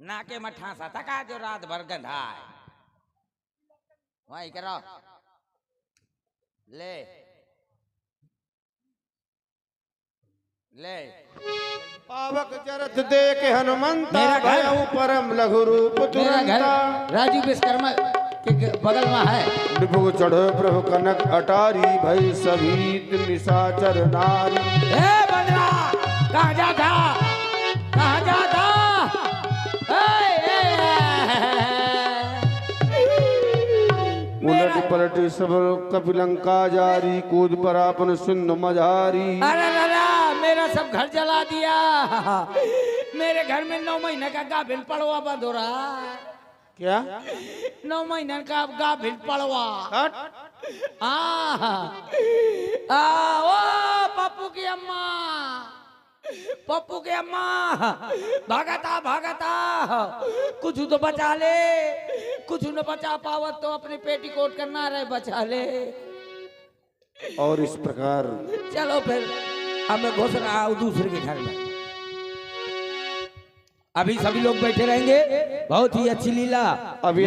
नाके में ठासा थका जो रात भर गंधा है वही करो ले ले पावक चरत देख हनुमंता भयउ परम लघु रूप तुरंता। राजू विश्वकर्मा के बगल में है। निभुग चढ़ो प्रभु कनक अटारी भई सभीत निशाचर नारी। ए बंदरा कहाँ जाता कहाँ जाता उलट पलट सब कपिलंका जारी कूद पर आपन सुन मजारी। अरे मेरा सब घर जला दिया। मेरे घर में 9 महीने का गाभिन पड़वा बंद हो रहा। क्या 9 महीने का गाभिन पड़वा। ओ पप्पू की अम्मा भागता भागता कुछ तो बचा ले कुछ न बचा पावत तो अपने पेटीकोट करना रहे बचा ले। और इस प्रकार चलो फिर अब मैं घुस रहा हूँ दूसरे के घर में। अभी सभी लोग बैठे रहेंगे। बहुत ही अच्छी लीला। अभी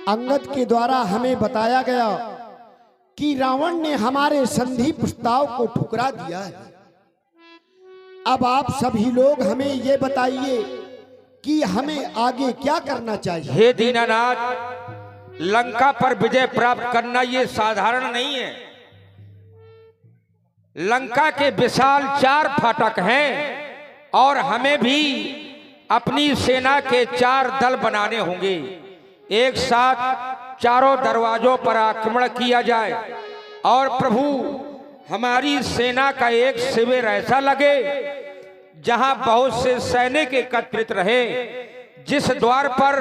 अंगद के द्वारा हमें बताया गया कि रावण ने हमारे संधि प्रस्ताव को ठुकरा दिया है। अब आप सभी लोग हमें ये बताइए कि हमें आगे क्या करना चाहिए। हे दीनानाथ, लंका पर विजय प्राप्त करना ये साधारण नहीं है। लंका के विशाल 4 फाटक हैं और हमें भी अपनी सेना के 4 दल बनाने होंगे। एक साथ चारों दरवाजों पर आक्रमण किया जाए और प्रभु हमारी सेना का एक शिविर ऐसा लगे जहां बहुत से सैनिक एकत्रित रहे। जिस द्वार पर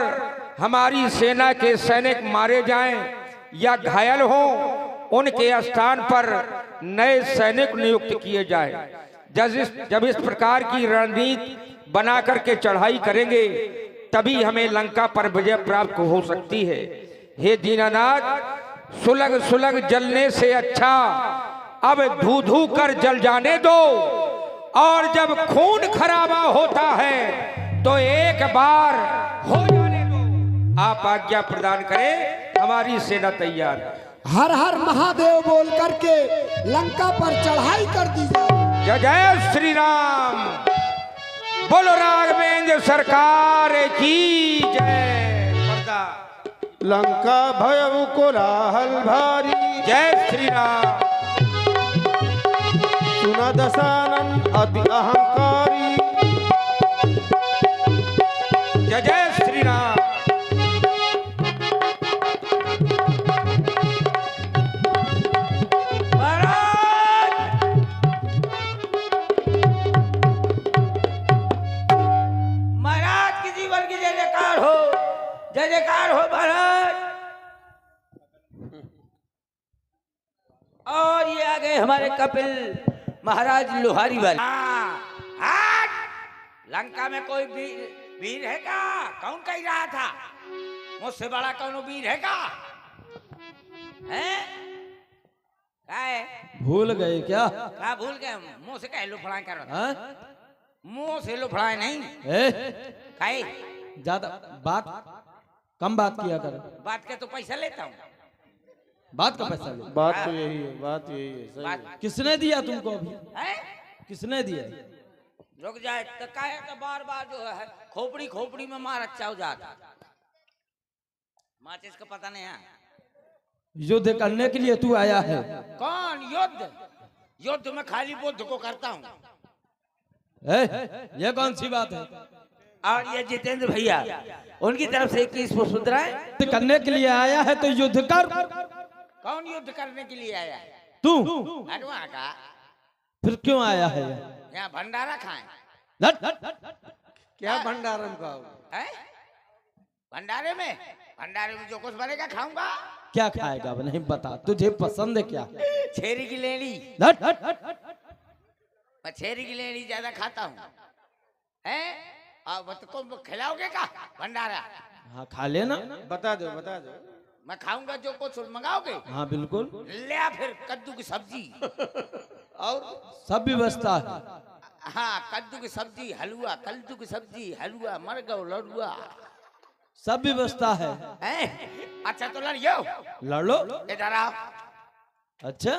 हमारी सेना के सैनिक मारे जाएं या घायल हों उनके स्थान पर नए सैनिक नियुक्त किए जाए। जब इस प्रकार की रणनीति बना करके चढ़ाई करेंगे तभी हमें लंका पर विजय प्राप्त हो सकती है। हे दीनानाथ, सुलग सुलग जलने से अच्छा अब धू धू कर जल जाने दो और जब खून खराबा होता है तो एक बार हो जाने दो। आप आज्ञा प्रदान करें, हमारी सेना तैयार है। हर हर महादेव बोल करके लंका पर चढ़ाई कर दी जाए। जय जय श्री राम। बोलो राघवेंद्र सरकार की जय। लंका भयउ कोलाहल भारी। जय श्री राम। सुना दशानन अति अहंकारी। जय जय श्री राम। महाराज की जीवन की जय जयकार हो, जय जयकार हो महाराज। और ये आ गए हमारे कपिल महाराज लोहारी वाले। लंका में कोई वीर है क्या? कौन कह रहा था मुझसे बड़ा कौन वीर है क्या? है भूल गए क्या? क्या भूल गए? मुंह से कह लो फड़ाए कर, मुंह से लो फड़ाए नहीं। खाए ज्यादा बात कम बात किया कर। बात के तो पैसा लेता हूँ। बात का पैसा ले। बात तो यही है, बात यही है, सही है। किसने दिया तुमको अभी? है किसने दिया? रुक जाए तो काहे तो बार बार जो है खोपड़ी खोपड़ी में मार अच्छा हो जाता। माचिस का पता नहीं है। युद्ध करने के लिए तू आया है? कौन युद्ध? युद्ध में खाली बुद्ध को करता हूँ। ये कौन सी बात है? और ये जितेंद्र भैया उनकी तरफ से 21 पुष्पमुद्रा है। युद्ध करने के लिए आया है तो युद्ध कर। कौन युद्ध करने के लिए आया है? तू। हनुआ का। फिर क्यों आया है? यहाँ भंडारा खाएं। क्या भंडारम का है? भंडारे में जो कुछ बनेगा खाऊंगा। क्या खाएगा? नहीं बता, तुझे पसंद है क्या? छेरी की लेनी। मैं छेरी की लेनी ज्यादा खाता हूँ। अब तुमको खिलाओगे का भंडारा? हाँ खा लेना। बता दो, बता दो। मैं खाऊंगा जो कुछ मंगाओगे। हाँ बिल्कुल, ले आ फिर कद्दू की सब्जी और सब व्यवस्था है। हाँ कद्दू की सब्जी हलवा, कद्दू की सब्जी हलवा, मरगो लड़ुआ, सब व्यवस्था है। हैं? अच्छा तो लड़ियो, लड़ लो। इधर आओ। अच्छा,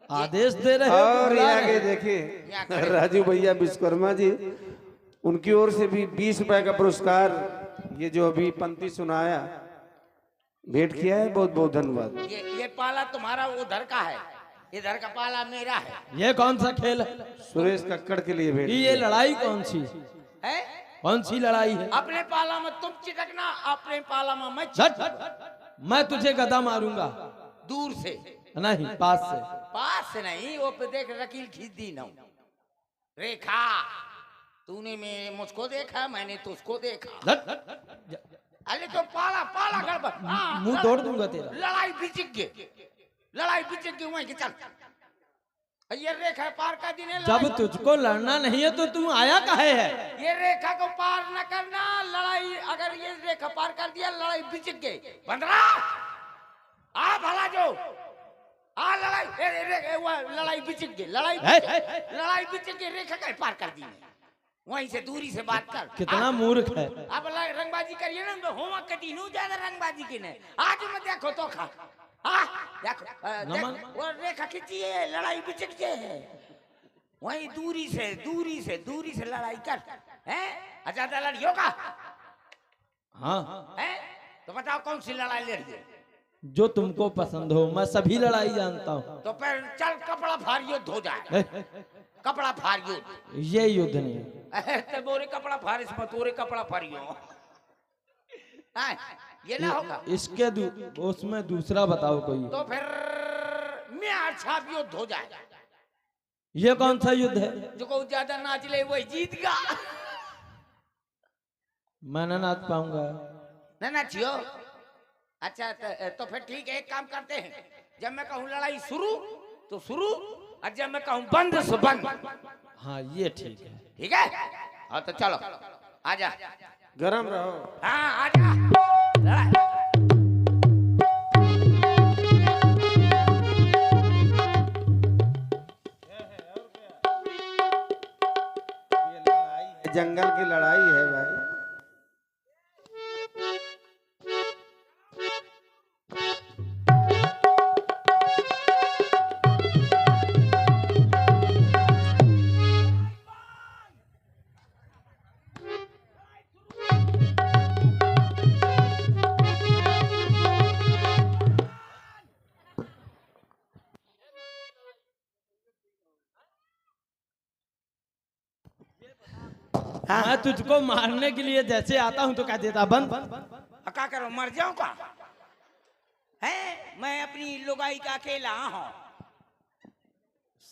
आदेश दे रहे हो? और बुला ये रहे आगे हो? देखिए राजू भैया विश्वकर्मा जी, उनकी ओर से भी 20 रुपए का पुरस्कार, ये जो अभी पंक्ति सुनाया भेंट किया है, बहुत बहुत धन्यवाद। ये पाला तुम्हारा उधर का है, इधर का पाला मेरा है। ये कौन सा खेल है? सुरेश कक्कड़ के लिए भेंट ये लड़ाई कौन सी? है? कौन सी लड़ाई है? अपने पाला में तुम चिटकना, अपने पाला में मैं झट, मैं तुझे गदा मारूंगा। दूर से नहीं, पास से। पास से नहीं, वो पे देख रकील खींच दी ना रेखा। तूने मैं मुझको देखा, मैंने तुझको देखा। झट, अरे तो पाला पाला गड़बड़। हाँ, मुंह तोड़ दूंगा तेरा। लड़ाई बिचिक गए, लड़ाई बिचिक गई वहीं के चल। ये रेखा पार कर दी ने। जब तुझको लड़ना नहीं है तो तू आया काहे है? ये रेखा को पार न करना, लड़ाई अगर ये रेखा पार कर दिया लड़ाई बिचिक गई। बंदरा आ भला जो आ लड़ाई लड़ाई बिचिक गई, लड़ाई बिचिक गई, रेखा का पार कर दी ने। वहीं से दूरी से बात कर। कितना मूर्ख है। अब रंगबाजी करिए ना, तो होमवर्क कटी नू ज्यादा रंगबाजी की ने। आज मैं देखो तो खा देखो वो रेखा खींची है, लड़ाई बिचिक है। वहीं दूरी से लड़ाई कर। हैं? ज्यादा लड़ियों का हाँ, है? तो बताओ कौन सी लड़ाई लड़िए? जो तुमको पसंद हो। मैं सभी लड़ाई जानता हूँ। तो फिर चल कपड़ा फाड़ युद्ध हो जाए। कपड़ा फाड़ युद्ध। ये युद्ध नहीं। तो बोरे कपड़ा फाड़, इसमें तोरे कपड़ा फाड़ियो। ये ना होगा। इसके उसमें दूसरा बताओ कोई। तो फिर मैं अच्छा युद्ध हो जाए। ये कौन सा युद्ध है? जो को ज्यादा नाच ले वही जीत गा। मैं ना नाच पाऊंगा। ना नाचियो। अच्छा तो फिर ठीक है, एक काम करते हैं। जब मैं कहूँ लड़ाई शुरू तो शुरू, और जब मैं कहूँ बंद तो बंद। हाँ ये ठीक है। ठीक है, हाँ तो चलो आजा। गरम रहो। हाँ आजा। लड़ाई। जंगल की लड़ाई है भाई। मैं तुझको मारने के लिए जैसे आता हूँ तो कह देता बंद। क्या करो, मर जाऊं का है? मैं अपनी लुगाई का अकेला हूँ।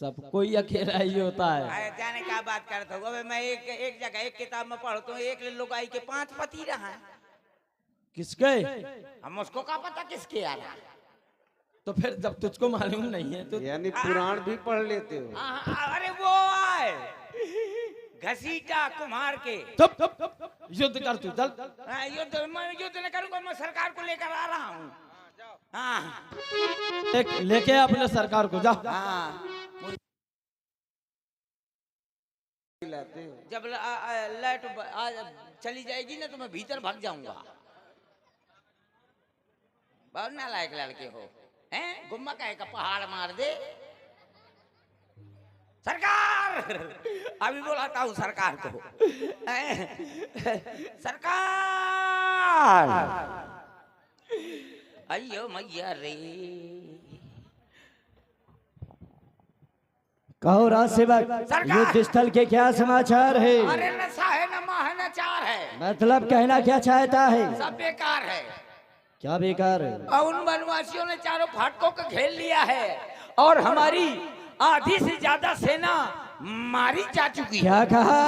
सब कोई अकेला ही होता है। अरे जाने का बात करता हूँ। अबे मैं एक जगह एक किताब में पढ़ता हूँ, एक लुगाई के 5 पति रहा। किसके? हम उसको क्या पता किसके आ रहा। तो फिर जब तुझको मालूम नहीं है तो यानी पुराण भी पढ़ लेते हो। अरे वो आए घसीटा कुम्हार के। युद्ध कर तू चल। युद्ध न करूंगा, मैं सरकार को लेकर आ रहा हूँ। हाँ लेके अपने सरकार को जा। हाँ, जब लाइट चली जाएगी ना तो मैं भीतर भाग जाऊंगा। बहुत नालायक लड़के हो हैं? गुम्मा कहे का पहाड़ मार दे। सरकार अभी बुलाता हूँ सरकार को। सरकार अयो मैया रे। कहो राज सेवक, सरकार! युद्ध स्थल के क्या समाचार है? अरे नशा है, न माह न चार है। मतलब कहना क्या चाहता है? सब बेकार है। क्या बेकार है? और उन वनवासियों ने चारों फाटकों को घेर लिया है और हमारी आधी से ज्यादा सेना मारी जा चुकी है। क्या कहा?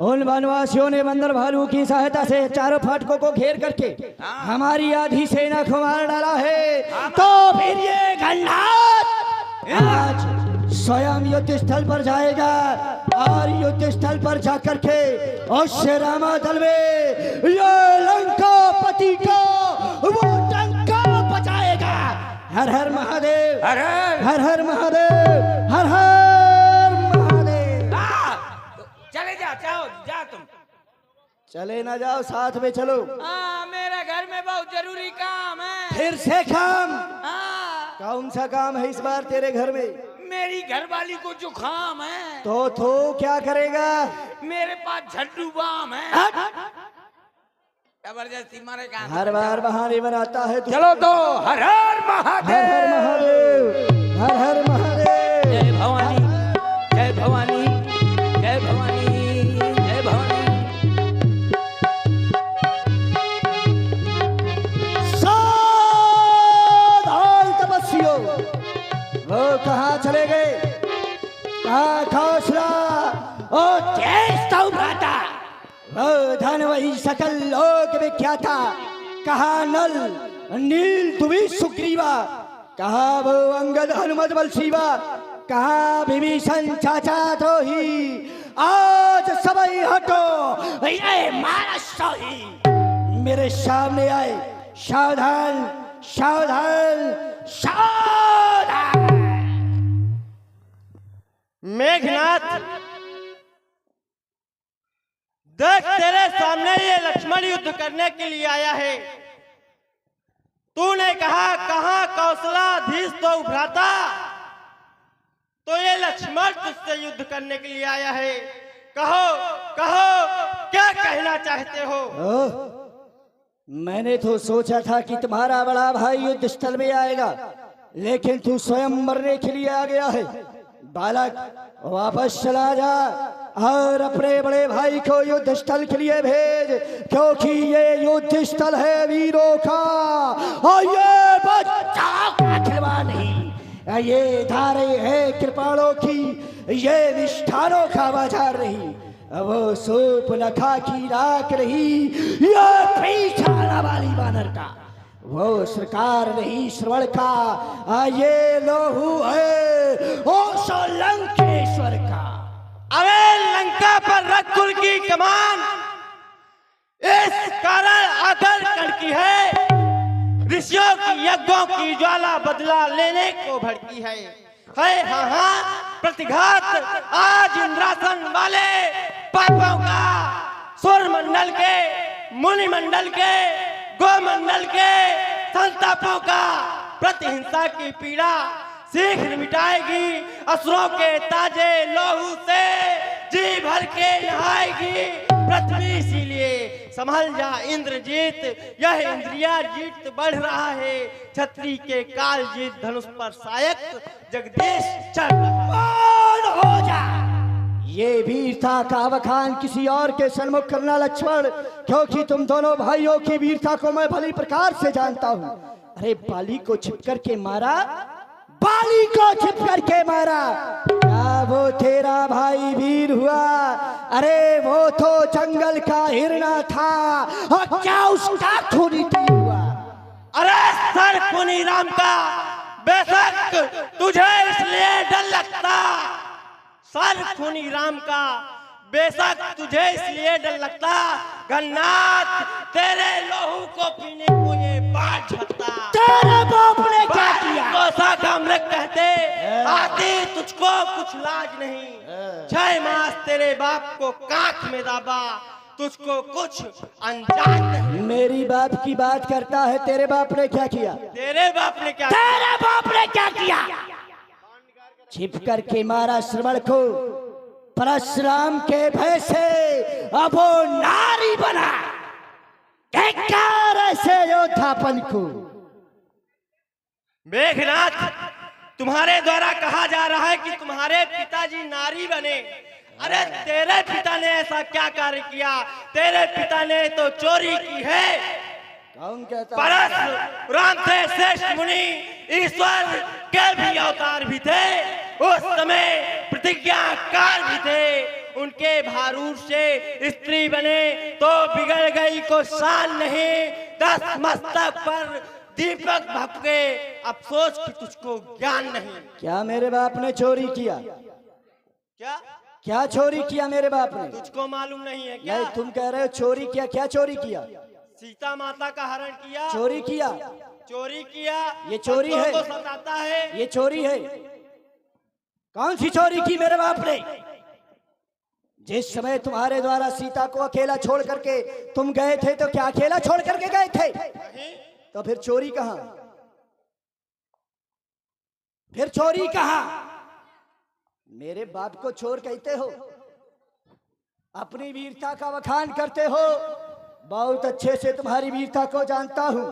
उन वनवासियों ने बंदर भालू की सहायता से चारों फाटकों को घेर करके हमारी आधी सेना को मार डाला है। तो फिर ये घल्लाट आज स्वयं युद्ध स्थल पर जाएगा और युद्ध स्थल पर जाकर के अवश्य रामा दल में ये लंकापति को वो लंकापति हर हर महादेव, हर हर हर हर महादेव, हर हर महादेव। चले जाओ जा तुम। चले ना जाओ, साथ में चलो। मेरे घर में बहुत जरूरी काम है। फिर से काम? हाँ, कौन सा काम है इस बार तेरे घर में? मेरी घरवाली को जुकाम है। तो क्या करेगा? मेरे पास झड्डू बाम है। जबरदस्ती मारेगा। हर बार बहाने बनाता है तू। चलो तो हर हर हर हर महादेव। महादेव, हर हर महादेव। जय भवानी, जय भवानी, जय भवानी, जय भवानी। सावधान तपस्वियों, वो कहाँ चले गए? कहाँ खौसला ओ ज्येष्ठ भ्राता, वो धन वही सकल लोक विख्याता, कहाँ नल नील दुबी सुग्रीवा, कहाँ वो अंगद हनुमत बल शिवा, कहाँ विभीषण चाचा द्रोही, आज सबई हटो, ये मारा सोही, मेरे सामने आए। सावधान सावधान सावधान। मेघनाथ, देख तेरे सामने ये लक्ष्मण युद्ध करने के लिए आया है। तूने कहा कहाँ कौशलाधीश तो भ्राता, तो ये लक्ष्मण तुझसे युद्ध करने के लिए आया है। कहो कहो क्या कहना चाहते हो? मैंने तो सोचा था कि तुम्हारा बड़ा भाई युद्ध स्थल में आएगा, लेकिन तू स्वयं मरने के लिए आ गया है। बालक, वापस चला जा और अपने बड़े भाई को युद्ध स्थल के लिए भेज, क्योंकि ये युद्ध स्थल है वीरों का और ये बच्चा का खिलवाड़ नहीं। ये धारे है कृपाणों की, ये निष्ठानों का बाजार नहीं। वो सूप नखा की राख रही, ये पीछाना वाली बानर का। वो सरकार नहीं श्रवण का, ये लोहू है ओ सोलंकेश्वर का। अरे लंका पर रघुकुल की कमान इस कारण आकर कड़की है। ऋषियों की यज्ञों की ज्वाला बदला लेने को भड़की है। हाँ हाँ, प्रतिघात आज इंद्रासन वाले पापों का, सुर मंडल के, मुनि मंडल के, गोमंडल के संतापों का प्रतिहिंसा की पीड़ा शीघ्र मिटाएगी। असुरों के ताजे लोहू से जी भर के नहाएगी पृथ्वी। इसीलिए संभल जा इंद्रजीत, यह इंद्रिया जीत बढ़ रहा है। छत्री के काल जीत धनुष पर सायक जगदीश चढ़ रहा है। हो जा, ये वीरता का अवखान किसी और के सन्मुख करना लक्ष्मण, क्योंकि तुम दोनों भाइयों की वीरता को मैं भली प्रकार से जानता हूँ। अरे बाली को छिप करके मारा, बाली को छिप करके मारा। क्या वो तेरा भाई वीर हुआ? अरे वो तो जंगल का हिरना था, और क्या उसका खूनी तीर हुआ? अरे सर खुनी राम का, बेशक तुझे इसलिए डर लगता। सर खूनी राम का, बेशक तुझे इसलिए डर लगता। गन्नाथ, तेरे लोहू को पीने को ये बात झलता। तेरे बाप ने क्या किया? कोसा का मृग कहते आती तुझको कुछ लाज नहीं। 6 मास तेरे बाप को काख में दाबा, तुझको कुछ अनजान नहीं। मेरी बाप की बात करता है, तेरे बाप ने क्या किया? तेरे बाप ने क्या? तेरे बाप ने क्या किया? छिप करके मारा श्रवण को, परशुराम के भय से अब वो नारी बना। धिक्कार ऐसे योद्धापन को। मेघनाथ, तुम्हारे द्वारा कहा जा रहा है कि तुम्हारे पिताजी नारी बने। अरे तेरे पिता ने ऐसा क्या कार्य किया? तेरे पिता ने तो चोरी की है। कौन कहता? परशुराम थे श्रेष्ठ मुनि, ईश्वर के भी अवतार भी थे, उस समय प्रतिज्ञाकार भी थे। उनके भारूर से स्त्री बने तो बिगड़ गई को शान नहीं। 10 मस्तक पर दीपक भपके, अफसोस कि तुझको ज्ञान नहीं। क्या मेरे बाप ने चोरी किया? क्या चोरी किया मेरे बाप ने? तुझको मालूम नहीं है क्या? नहीं, तुम कह रहे हो चोरी किया। क्या चोरी किया? सीता माता का हरण किया, चोरी किया, चोरी किया, ये चोरी है, बच्चों को सताता है, ये चोरी है। कौन सी चोरी की मेरे बाप ने? जिस समय तुम्हारे द्वारा सीता को अकेला छोड़ करके तुम गए थे, तो क्या अकेला छोड़ करके गए थे? नहीं, तो फिर चोरी कहां? फिर चोरी कहां? मेरे बाप को चोर कहते हो, अपनी वीरता का बखान करते हो। बहुत अच्छे से तुम्हारी वीरता को जानता हूं।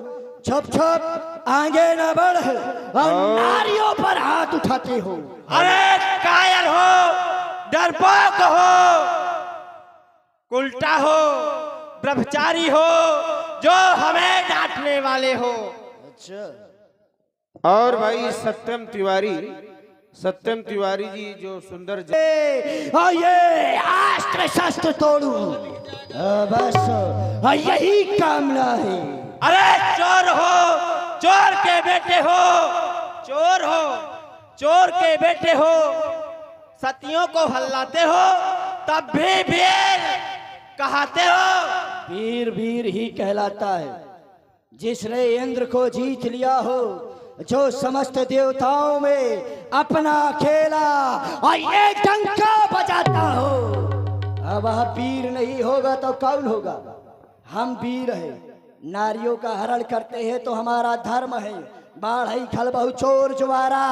छुप छुप आगे न बढ़ और नारियों पर हाथ उठाते हो। अरे कायर हो, डरपोक हो, उल्टा हो, ब्रह्मचारी हो, जो हमें डांटने वाले हो। अच्छा, और भाई सत्यम तिवारी जी जो सुंदर ये अस्त्र शस्त्र तोड़ू, बस यही कामना है। अरे चोर हो, चोर के बेटे हो, चोर हो, चोर के बेटे हो, सतियों को हल्लाते हो, तब भी वीर कहते हो। वीर वीर ही कहलाता है जिसने इंद्र को जीत लिया हो, जो समस्त देवताओं में अपना खेला और ये डंका बजाता हो। अब वह वीर नहीं होगा तो कौन होगा? हम वीर हैं, नारियों का हरण करते हैं तो हमारा धर्म है। बाढ़ई खल बहु चोर जुआरा,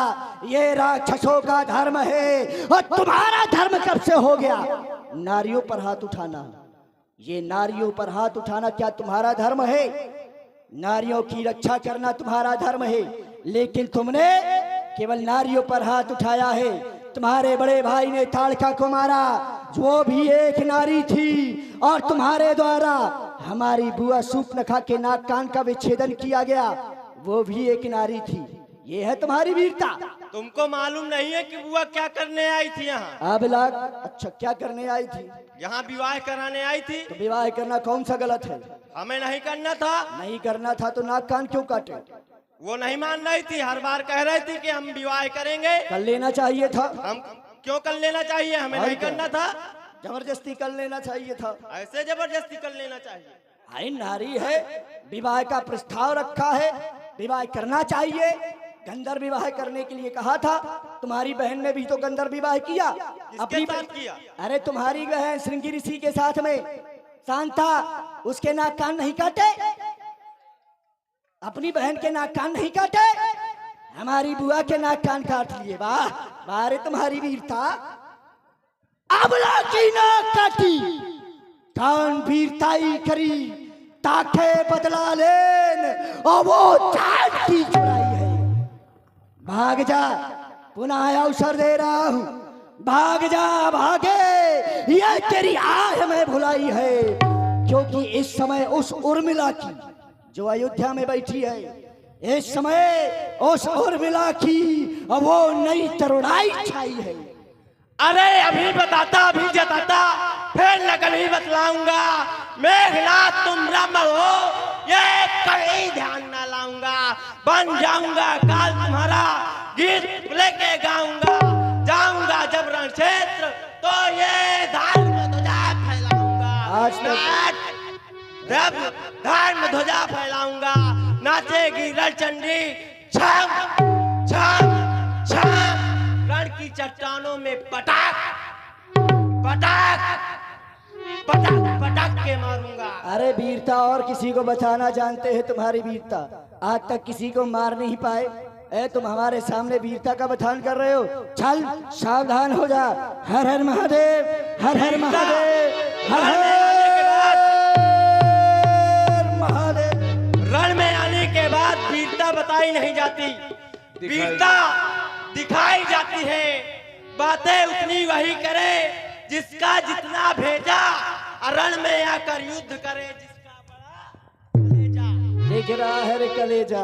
ये राक्षसों का धर्म है। और तुम्हारा धर्म कब से हो गया नारियों पर हाथ उठाना? ये नारियों पर हाथ उठाना क्या तुम्हारा धर्म है? नारियों की रक्षा करना तुम्हारा धर्म है, लेकिन तुमने केवल नारियों पर हाथ उठाया है। तुम्हारे बड़े भाई ने ताड़का को मारा, वो भी एक नारी थी, और तुम्हारे द्वारा हमारी बुआ सूप न खा के नाक कान का विच्छेदन किया गया, वो भी एक नारी थी। ये है तुम्हारी वीरता। तुमको मालूम नहीं है कि बुआ क्या करने आई थी यहाँ? अब लाग, अच्छा क्या करने आई थी? यहाँ विवाह कराने आई थी। तो विवाह करना कौन सा गलत है? हमें नहीं करना था। नहीं करना था तो नाक कान क्यों काटे? वो नहीं मान रही थी, हर बार कह रही थी कि हम विवाह करेंगे। कर लेना चाहिए था। हम क्यों कर लेना चाहिए? हमें नहीं करना था। जबरदस्ती कर लेना चाहिए था। ऐसे जबरदस्ती कर लेना चाहिए? भाई नारी है, विवाह का प्रस्ताव रखा है, विवाह करना चाहिए। गंधर्व विवाह करने के लिए कहा था। तुम्हारी बहन ने भी तो गंधर्व विवाह किया। किसके साथ किया? अरे तुम्हारी बहन श्रृंगी ऋषि के साथ में शांता, उसके नाक कान नहीं काटे? अपनी बहन के नाक कान नहीं काटे? हमारी बुआ के नाक कान काट लिए। वाह वाह रे तुम्हारी वीरता। अबला की नाक काटी, कौन वीरताई करी, ताके बदला लेन, और वो जान की चुराई है। भाग जा, पुनः अवसर दे रहा हूं, भाग जा, भागे। ये तेरी आह में भुलाई है, क्योंकि इस समय उस उर्मिला की जो अयोध्या में बैठी है, इस समय उस उर्मिला की वो नई तरुणाई छाई है। अरे अभी बताता, अभी जताता, फिर न कभी बतलाऊंगा। मेघनाथ तुम ब्रह्म हो, ये कभी ध्यान न लाऊंगा। बन जाऊंगा काल तुम्हारा, गीत लेके गाऊंगा। जाऊंगा जब रण क्षेत्र, तो ये धर्म ध्वजा फैलाऊंगा। आज तक धर्म ध्वजा फैलाऊंगा। नाचेगी रणचंडी, छम छम छम, रण की चट्टानों में पटाख पटाख पटाख पटाख के मारूंगा। अरे वीरता और किसी को बचाना जानते हैं तुम्हारी वीरता, आज तक किसी को मार नहीं पाए। ए तुम हमारे सामने वीरता का बखान कर रहे हो, चल सावधान हो जा। हर हर महादेव, हर हर महादेव, हर हर महादेव। रण में आने के बाद वीरता बताई नहीं जाती, वीरता दिखाई जाती है। बातें उतनी वही करे जिसका जितना भेजा, रण में आकर युद्ध करे जिसका बड़ा कलेजा। देख रहा है रे कलेजा,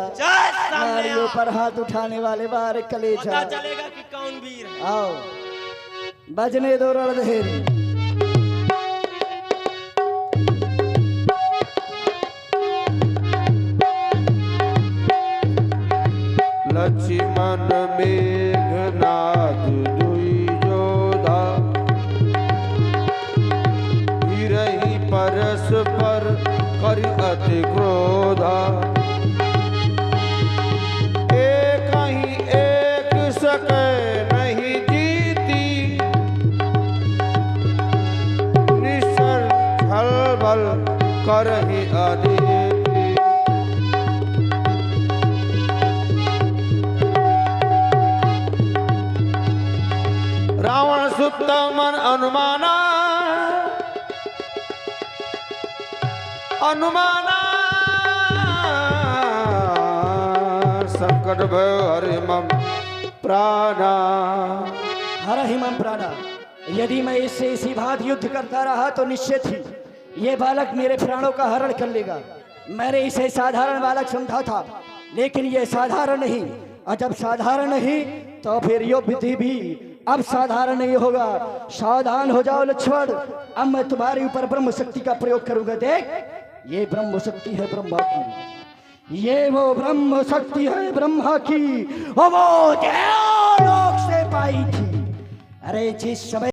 नारियों पर हाथ उठाने वाले बार कलेजा। पता चलेगा कि कौन वीर है। आओ बजने दो रणधेरी। लक्ष्मण मेघनाथ दुई योधा, गिरही परस्पर कर अति क्रोधा, एक ही एक सके नहीं जीती, निश्चल छल बल करहि अनीति। रावण सुत मन अनुमाना, अनुमाना संकट भय हरि मम प्राणा। हर हिमम प्राणा, यदि मैं इससे इसी भांति युद्ध करता रहा तो निश्चित ही ये बालक मेरे प्राणों का हरण कर लेगा। मैंने इसे साधारण बालक समझा था, लेकिन ये साधारण नहीं, और जब साधारण नहीं तो फिर यो विधि भी अब साधारण नहीं होगा। सावधान हो जाओ लक्ष्मण, अब मैं तुम्हारे ऊपर ब्रह्म शक्ति का प्रयोग करूंगा। देख, ये ब्रह्म शक्ति है ब्रह्मा की, ये वो ब्रह्म शक्ति है ब्रह्मा की, और वो देवलोक से पाई थी। अरे जिस समय